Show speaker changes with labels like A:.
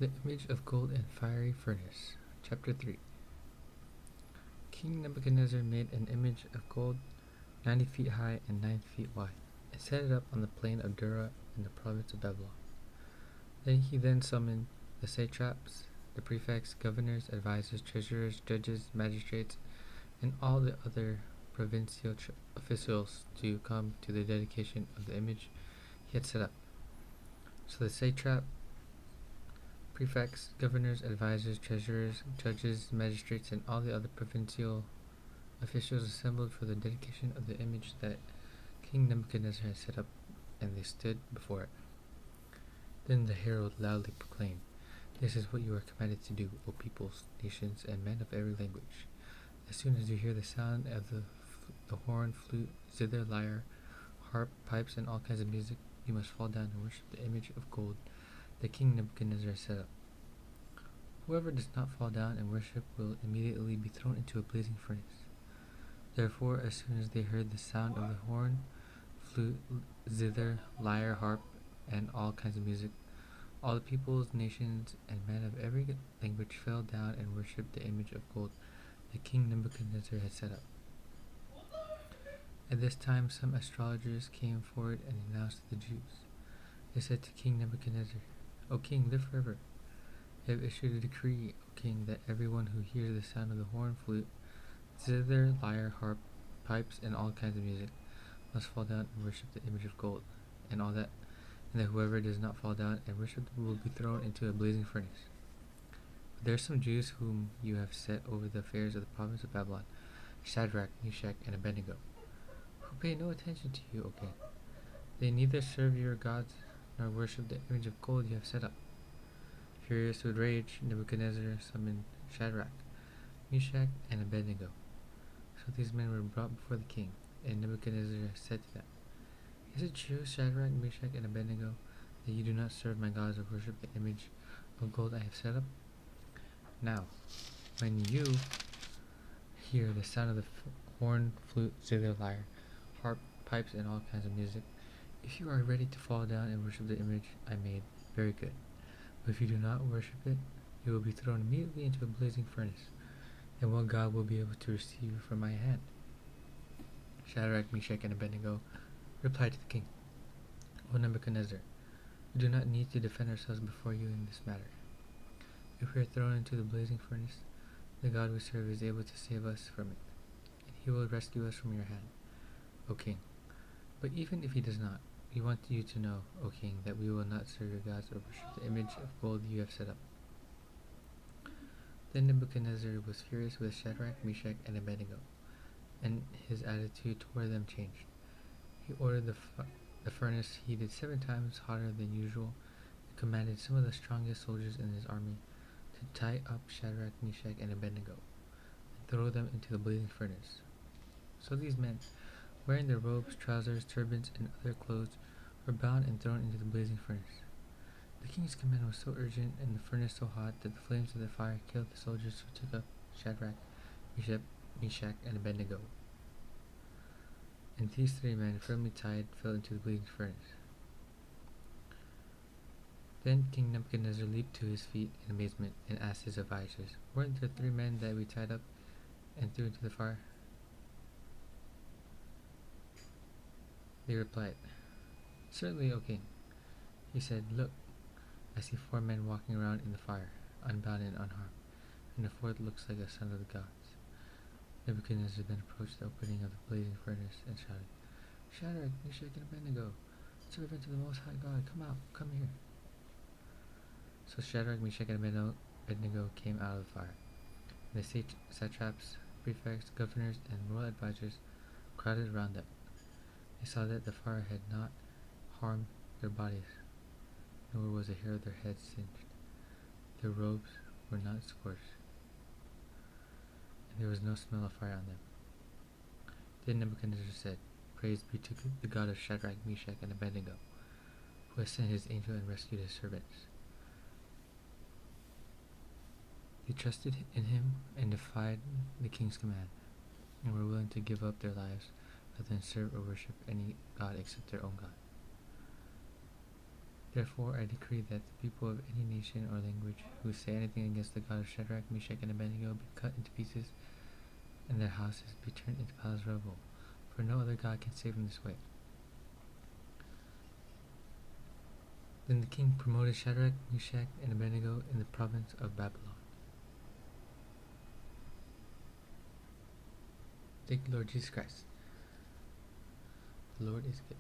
A: The image of gold and fiery furnace. Chapter 3. King Nebuchadnezzar made an image of gold 90 feet high and 9 feet wide, and set it up on the plain of Dura in the province of Babylon. He summoned the satraps, the prefects, governors, advisors, treasurers, judges, magistrates, and all the other provincial officials to come to the dedication of the image he had set up. So the satrap, prefects, governors, advisors, treasurers, judges, magistrates, and all the other provincial officials assembled for the dedication of the image that King Nebuchadnezzar had set up, and they stood before it. Then the herald loudly proclaimed, "This is what you are commanded to do, O peoples, nations, and men of every language. As soon as you hear the sound of the horn, flute, zither, lyre, harp, pipes, and all kinds of music, you must fall down and worship the image of gold that King Nebuchadnezzar set up. Whoever does not fall down and worship will immediately be thrown into a blazing furnace." Therefore, as soon as they heard the sound of the horn, flute, zither, lyre, harp, and all kinds of music, all the peoples, nations, and men of every language fell down and worshipped the image of gold that King Nebuchadnezzar had set up. At this time, some astrologers came forward and announced to the Jews. They said to King Nebuchadnezzar, "O king, live forever. I have issued a decree, O king, that everyone who hears the sound of the horn, flute, zither, lyre, harp, pipes, and all kinds of music must fall down and worship the image of gold, and that whoever does not fall down and worship will be thrown into a blazing furnace. But there are some Jews whom you have set over the affairs of the province of Babylon, Shadrach, Meshach, and Abednego, who pay no attention to you, O king. They neither serve your gods nor worship the image of gold you have set up." Furious with rage, Nebuchadnezzar summoned Shadrach, Meshach, and Abednego. So these men were brought before the king, and Nebuchadnezzar said to them, "Is it true, Shadrach, Meshach, and Abednego, that you do not serve my gods or worship the image of gold I have set up? Now, when you hear the sound of the horn, flute, zither, lyre, harp, pipes, and all kinds of music, if you are ready to fall down and worship the image I made, very good. But if you do not worship it, you will be thrown immediately into a blazing furnace, and what God will be able to receive from my hand?" Shadrach, Meshach, and Abednego replied to the king, "O Nebuchadnezzar, we do not need to defend ourselves before you in this matter. If we are thrown into the blazing furnace, the God we serve is able to save us from it, and he will rescue us from your hand, O king. But even if he does not, we want you to know, O king, that we will not serve your gods or worship the image of gold you have set up." Then Nebuchadnezzar was furious with Shadrach, Meshach, and Abednego, and his attitude toward them changed. He ordered the furnace heated 7 times hotter than usual, and commanded some of the strongest soldiers in his army to tie up Shadrach, Meshach, and Abednego, and throw them into the blazing furnace. So these men, wearing their robes, trousers, turbans, and other clothes, were bound and thrown into the blazing furnace. The king's command was so urgent and the furnace so hot that the flames of the fire killed the soldiers who took up Shadrach, Meshach, and Abednego. And these 3 men, firmly tied, fell into the blazing furnace. Then King Nebuchadnezzar leaped to his feet in amazement and asked his advisors, "Weren't there 3 men that we tied up and threw into the fire?" They replied, "Certainly, O king." He said, "Look, I see 4 men walking around in the fire, unbound and unharmed, and the 4th looks like a son of the gods." Nebuchadnezzar then approached the opening of the blazing furnace and shouted, "Shadrach, Meshach, and Abednego, servants of the Most High God, come out, come here." So Shadrach, Meshach, and Abednego came out of the fire, and the satraps, prefects, governors, and royal advisors crowded around them. They saw that the fire had not harmed their bodies, nor was a hair of their heads singed. Their robes were not scorched, and there was no smell of fire on them. Then Nebuchadnezzar said, "Praise be to the God of Shadrach, Meshach, and Abednego, who has sent his angel and rescued his servants. They trusted in him and defied the king's command, and were willing to give up their lives rather than serve or worship any god except their own God." Therefore I decree that the people of any nation or language who say anything against the God of Shadrach, Meshach, and Abednego be cut into pieces, and their houses be turned into piles of rubble, for no other God can save them this way. Then the king promoted Shadrach, Meshach, and Abednego in the province of Babylon. Thank you, Lord Jesus Christ. The Lord is good.